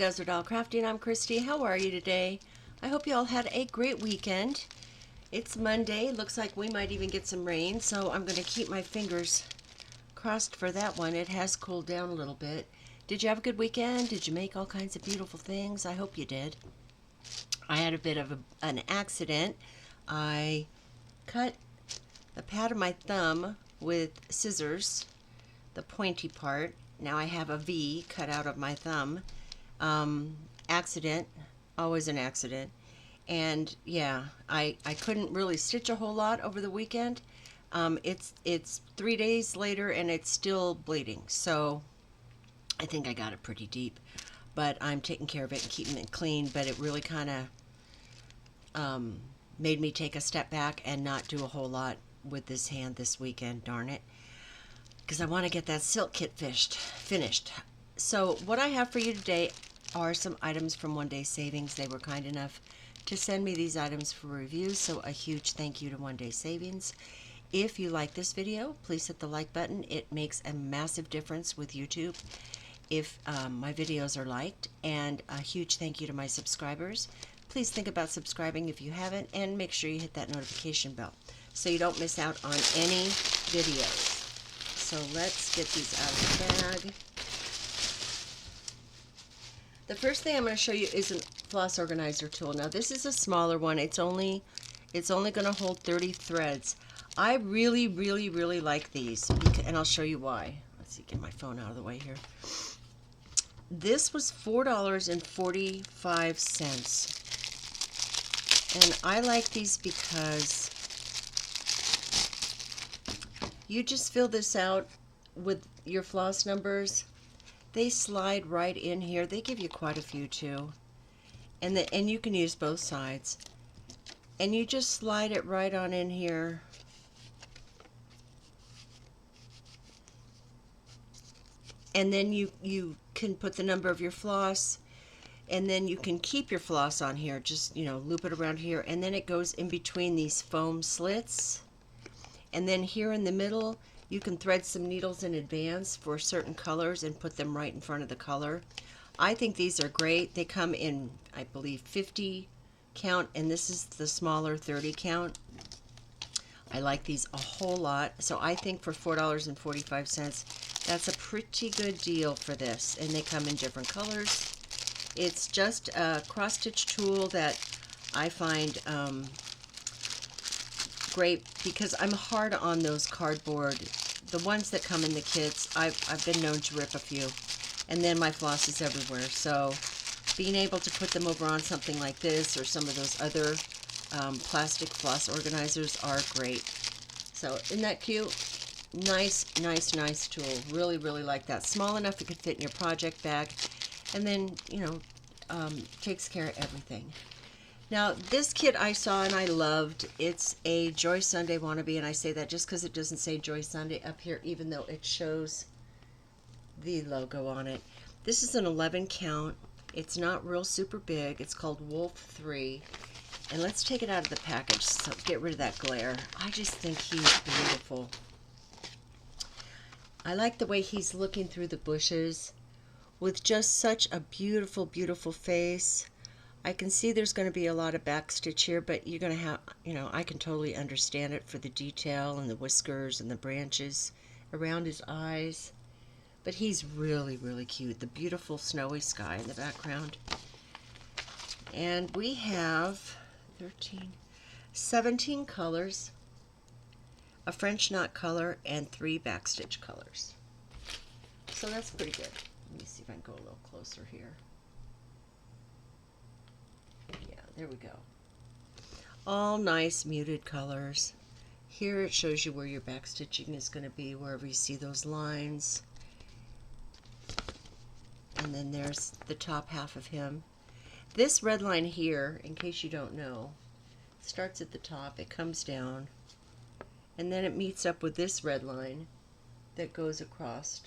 Desert Isle Crafting. I'm Christy. How are you today? I hope you all had a great weekend. It's Monday. Looks like we might even get some rain, so I'm going to keep my fingers crossed for that one. It has cooled down a little bit. Did you have a good weekend? Did you make all kinds of beautiful things? I hope you did. I had a bit of an accident. I cut the pad of my thumb with scissors, the pointy part. Now I have a V cut out of my thumb. Accident, always an accident. And yeah, I couldn't really stitch a whole lot over the weekend. It's 3 days later and it's still bleeding. So I think I got it pretty deep, but I'm taking care of it and keeping it clean. But it really kind of made me take a step back and not do a whole lot with this hand this weekend, darn it. Because I want to get that silk kit finished. So what I have for you today are some items from One Day Savings. They were kind enough to send me these items for review, so a huge thank you to One Day Savings. If you like this video, please hit the like button. It makes a massive difference with YouTube if my videos are liked. And a huge thank you to my subscribers. Please think about subscribing if you haven't, and make sure you hit that notification bell so you don't miss out on any videos. So let's get these out of the bag. The first thing I'm going to show you is a floss organizer tool. Now this is a smaller one. It's only going to hold 30 threads. I really like these, and I'll show you why. Let's see, get my phone out of the way here. This was $4.45, and I like these because you just fill this out with your floss numbers. They slide right in here. They give you quite a few too. And you can use both sides. And you just slide it right on in here. And then you can put the number of your floss, and then you can keep your floss on here. Just, loop it around here, and then it goes in between these foam slits. And then here in the middle, you can thread some needles in advance for certain colors and put them right in front of the color. I think these are great. They come in, I believe, 50 count, and this is the smaller 30 count. I like these a whole lot. So I think for $4.45, that's a pretty good deal for this. And they come in different colors. It's just a cross-stitch tool that I find great because I'm hard on those cardboard, the ones that come in the kits. I've been known to rip a few, and then my floss is everywhere. So being able to put them over on something like this or some of those other plastic floss organizers are great. So isn't that cute? Nice tool. Really like that. Small enough it could fit in your project bag, and then takes care of everything. Now, this kit I saw and I loved. It's a Joy Sunday wannabe, and I say that just because it doesn't say Joy Sunday up here, even though it shows the logo on it. This is an 11 count. It's not real super big. It's called Wolf 3. And let's take it out of the package, so get rid of that glare. I just think he's beautiful. I like the way he's looking through the bushes with just such a beautiful face. I can see there's going to be a lot of backstitch here, but you're going to have, I can totally understand it for the detail and the whiskers and the branches around his eyes. But he's really cute. The beautiful snowy sky in the background. And we have 17 colors, a French knot color, and 3 backstitch colors. So that's pretty good. Let me see if I can go a little closer here. There we go. All nice muted colors. Here it shows you where your backstitching is going to be, wherever you see those lines. And then there's the top half of him. This red line here, in case you don't know, starts at the top, it comes down, and then it meets up with this red line that goes across.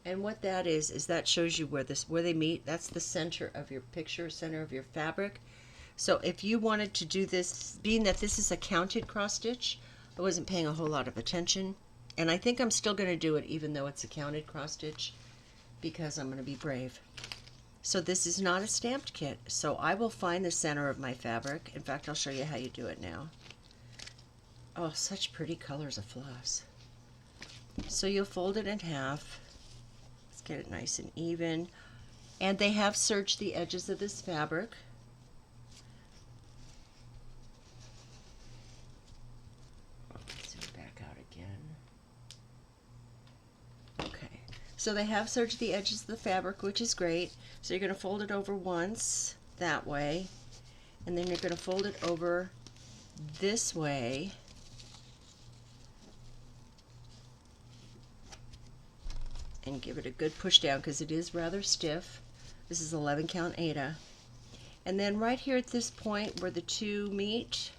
And what that is that shows you where they meet. That's the center of your picture, center of your fabric. So if you wanted to do this, being that this is a counted cross stitch, I wasn't paying a whole lot of attention. And I think I'm still going to do it even though it's a counted cross stitch, because I'm going to be brave. So this is not a stamped kit. So I will find the center of my fabric. In fact, I'll show you how you do it now. Oh, such pretty colors of floss. So you'll fold it in half. Let's get it nice and even. And they have serged the edges of this fabric. Zoom back out again. Okay, so they have serged the edges of the fabric, which is great. So you're going to fold it over once that way, and then you're going to fold it over this way. And give it a good push down because it is rather stiff. This is 11 count Aida. And then right here at this point where the two meet,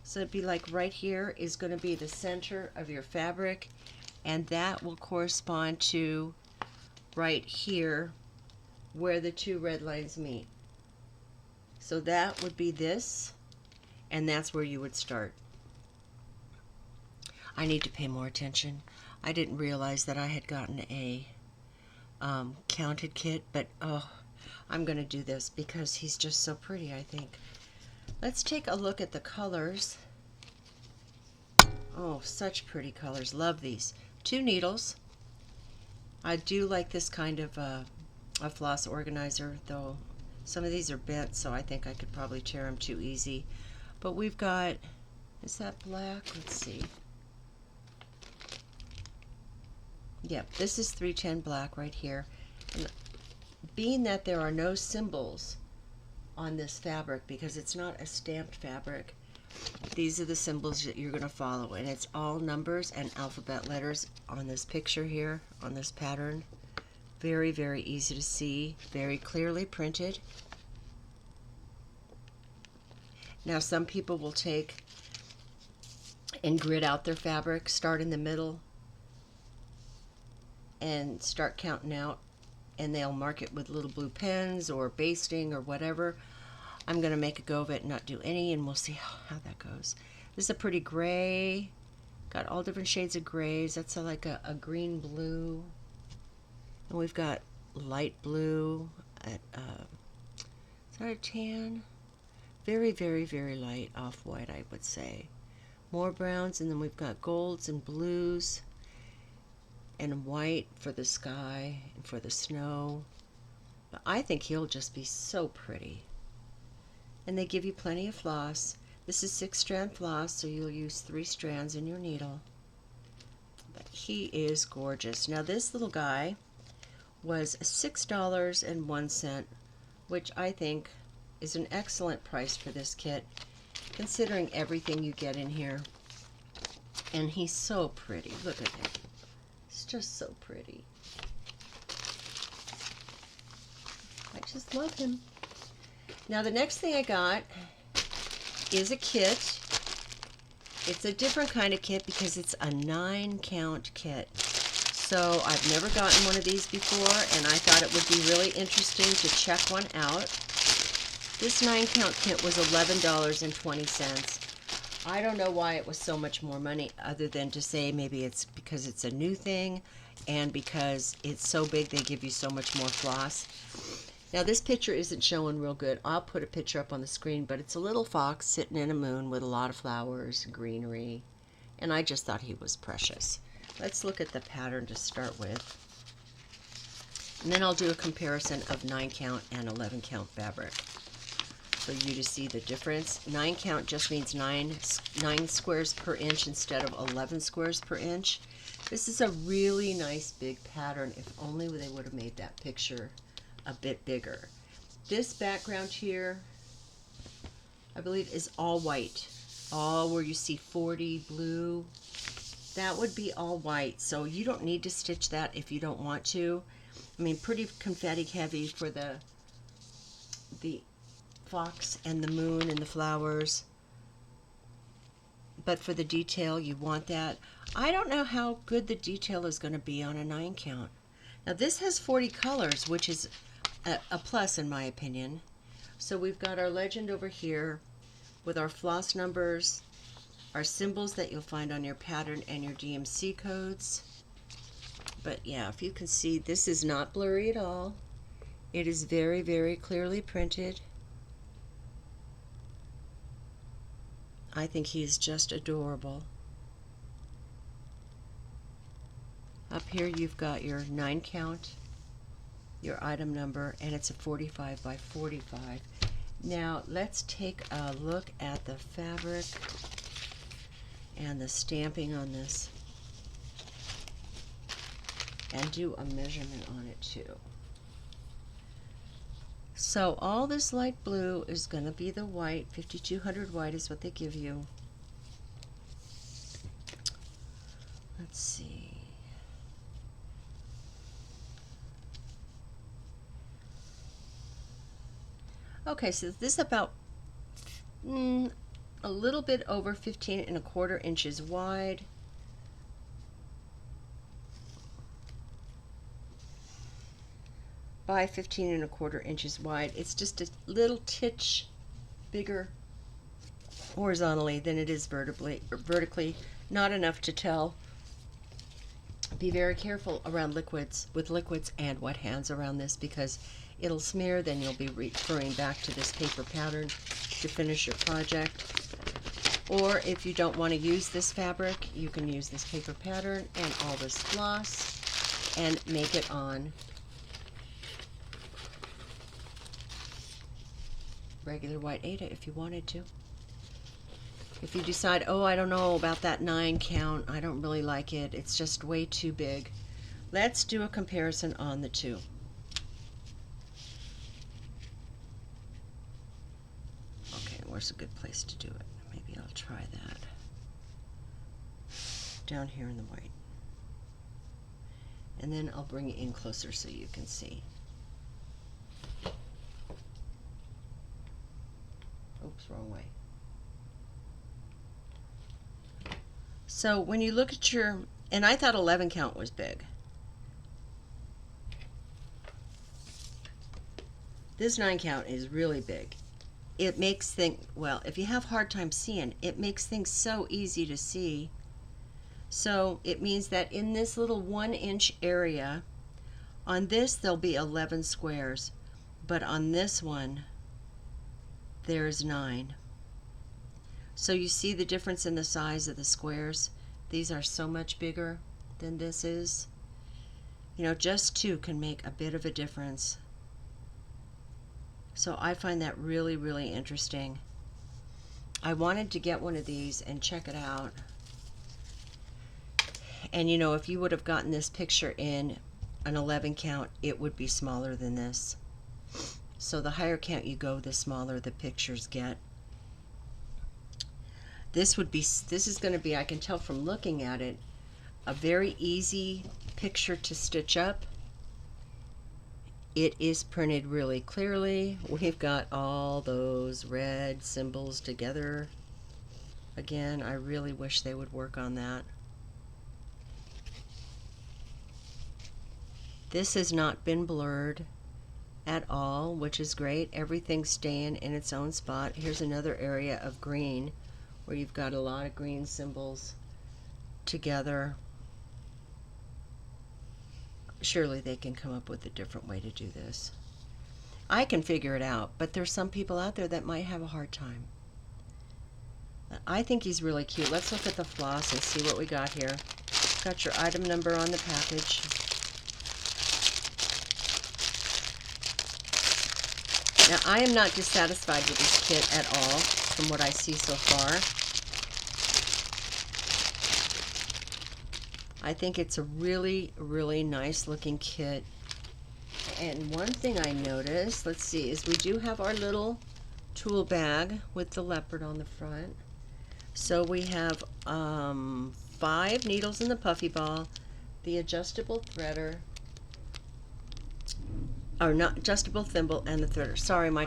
so it'd be like right here is going to be the center of your fabric, and that will correspond to right here where the two red lines meet. So that would be this, and that's where you would start. I need to pay more attention. I didn't realize that I had gotten a counted kit, but oh, I'm going to do this because he's just so pretty, I think. Let's take a look at the colors. Oh, such pretty colors. Love these. 2 needles. I do like this kind of a floss organizer, though some of these are bent, so I think I could probably tear them too easy. But we've got, is that black? Let's see. Yep, this is 310 black right here. And being that there are no symbols on this fabric because it's not a stamped fabric, these are the symbols that you're going to follow, and it's all numbers and alphabet letters on this picture here, on this pattern. Very, very easy to see, very clearly printed. Now some people will take and grid out their fabric, start in the middle, and start counting out, and they'll mark it with little blue pens or basting or whatever. I'm going to make a go of it and not do any, and we'll see how that goes. This is a pretty gray, got all different shades of grays. That's like a green blue, and we've got light blue at is that a tan? Very, very, very light off-white, I would say. More browns, and then we've got golds and blues and white for the sky and for the snow. But I think he'll just be so pretty. And they give you plenty of floss. This is 6-strand floss, so you'll use 3 strands in your needle. But he is gorgeous. Now this little guy was $6.01, which I think is an excellent price for this kit, considering everything you get in here. And he's so pretty. Look at him. It's just so pretty. I just love him. Now the next thing I got is a kit. It's a different kind of kit because it's a 9-count kit. So I've never gotten one of these before, and I thought it would be really interesting to check one out. This 9-count kit was $11.20. I don't know why it was so much more money, other than to say maybe it's because it's a new thing and because it's so big they give you so much more floss. Now this picture isn't showing real good. I'll put a picture up on the screen, but it's a little fox sitting in a moon with a lot of flowers, greenery, and I just thought he was precious. Let's look at the pattern to start with, and then I'll do a comparison of 9-count and 11-count fabric for you to see the difference. 9-count just means 9 squares per inch instead of 11 squares per inch. This is a really nice big pattern. If only they would have made that picture a bit bigger. This background here, I believe, is all white. All where you see 40 blue, that would be all white. So you don't need to stitch that if you don't want to. I mean, pretty confetti heavy for the fox and the moon and the flowers, but for the detail you want that. I don't know how good the detail is going to be on a 9-count. Now this has 40 colors, which is a plus in my opinion. So we've got our legend over here with our floss numbers, our symbols that you'll find on your pattern, and your DMC codes. But yeah, if you can see, this is not blurry at all. It is very, very clearly printed. I think he is just adorable. Up here you've got your 9 count, your item number, and it's a 45 by 45. Now let's take a look at the fabric and the stamping on this and do a measurement on it too. So all this light blue is going to be the white. 5200 white is what they give you. Let's see. Okay, so this is about a little bit over 15¼ inches wide. By 15¼ inches wide. It's just a little titch bigger horizontally than it is vertically. Not enough to tell. Be very careful around liquids, with liquids and wet hands around this, because it'll smear. Then you'll be referring back to this paper pattern to finish your project. Or if you don't want to use this fabric, you can use this paper pattern and all this floss and make it on regular white Aida if you wanted to. If you decide, oh, I don't know about that 9 count, I don't really like it, it's just way too big, let's do a comparison on the two. Okay, where's a good place to do it? Maybe I'll try that. Down here in the white. And then I'll bring it in closer so you can see. Oops, wrong way. So when you look at your, and I thought 11 count was big. This 9 count is really big. It makes things, well, if you have a hard time seeing, it makes things so easy to see. So it means that in this little 1-inch area, on this there'll be 11 squares, but on this one, there's 9. So you see the difference in the size of the squares? These are so much bigger than this is. You know, just 2 can make a bit of a difference. So I find that really, really interesting. I wanted to get one of these and check it out. And you know, if you would have gotten this picture in an 11 count, it would be smaller than this. So the higher count you go, the smaller the pictures get. This is going to be, I can tell from looking at it, a very easy picture to stitch up. It is printed really clearly. We've got all those red symbols together. Again, I really wish they would work on that. This has not been blurred at all, which is great. Everything's staying in its own spot. Here's another area of green where you've got a lot of green symbols together. Surely they can come up with a different way to do this. I can figure it out, but there's some people out there that might have a hard time. I think he's really cute. Let's look at the floss and see what we got here. Got your item number on the package. Now, I am not dissatisfied with this kit at all, from what I see so far. I think it's a really, really nice looking kit. And one thing I noticed, let's see, is we do have our little tool bag with the leopard on the front. So we have 5 needles in the puffy ball, the adjustable threader, or not adjustable thimble, and the threader. Sorry, my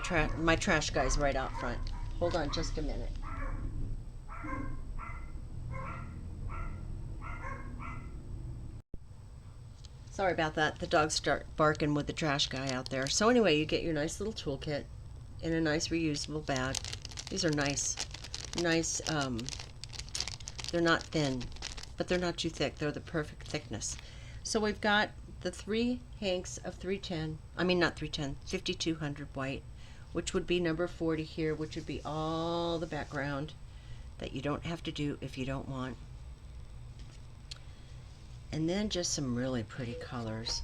trash guy's right out front. Hold on just a minute. Sorry about that. The dogs start barking with the trash guy out there. So anyway, you get your nice little toolkit in a nice reusable bag. These are nice, they're not thin, but they're not too thick. They're the perfect thickness. So we've got the 3 hanks of 310, I mean not 310, 5200 white, which would be number 40 here, which would be all the background that you don't have to do if you don't want. And then just some really pretty colors.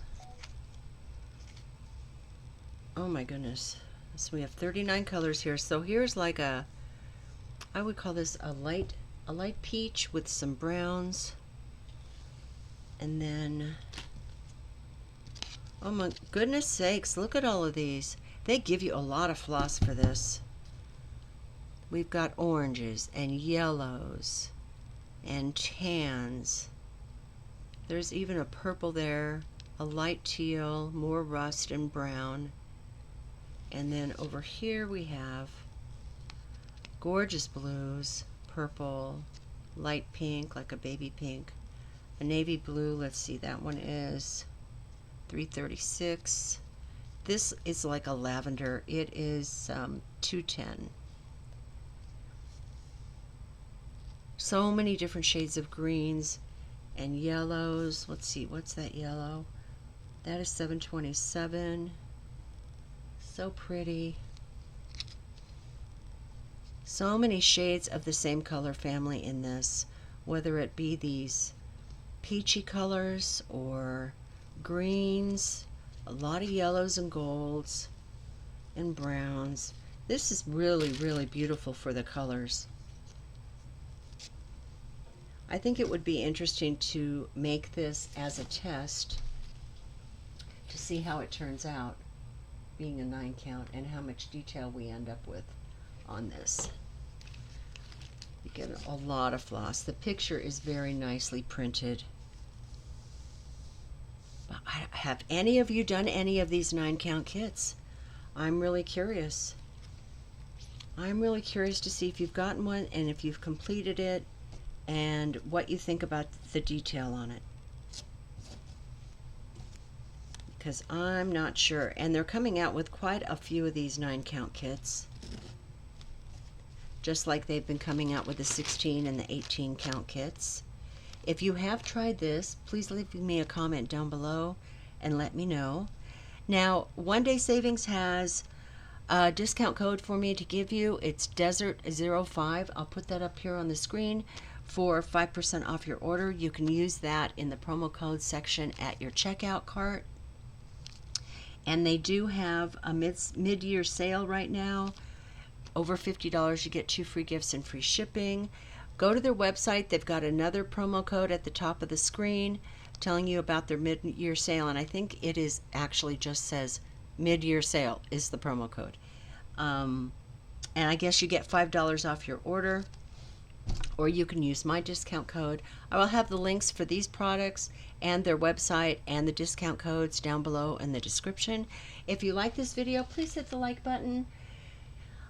Oh my goodness. So we have 39 colors here. So here's like a, I would call this a light peach with some browns. And then, oh my goodness sakes, look at all of these. They give you a lot of floss for this. We've got oranges and yellows and tans. There's even a purple there, a light teal, more rust and brown. And then over here we have gorgeous blues, purple, light pink, like a baby pink, a navy blue. Let's see, that one is 336. This is like a lavender. It is 210. So many different shades of greens and yellows. Let's see, what's that yellow? That is 727. So pretty. So many shades of the same color family in this, whether it be these peachy colors or greens, a lot of yellows and golds and browns. This is really, really beautiful for the colors. I think it would be interesting to make this as a test to see how it turns out, being a 9 count, and how much detail we end up with on this. You get a lot of floss. The picture is very nicely printed. But have any of you done any of these 9 count kits? I'm really curious. I'm really curious to see if you've gotten one and if you've completed it and what you think about the detail on it. Because I'm not sure. And they're coming out with quite a few of these 9 count kits, just like they've been coming out with the 16 and the 18 count kits. If you have tried this, please leave me a comment down below and let me know. Now, One Day Savings has a discount code for me to give you. It's Desert05. I'll put that up here on the screen for 5% off your order. You can use that in the promo code section at your checkout cart. And they do have a mid-year sale right now. Over $50, you get 2 free gifts and free shipping. Go to their website. They've got another promo code at the top of the screen telling you about their mid-year sale. And I think it is actually just says mid-year sale is the promo code. And I guess you get $5 off your order, or you can use my discount code. I will have the links for these products and their website and the discount codes down below in the description. If you like this video, please hit the like button.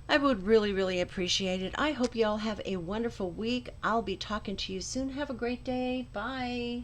I would really, really appreciate it. I hope you all have a wonderful week. I'll be talking to you soon. Have a great day. Bye.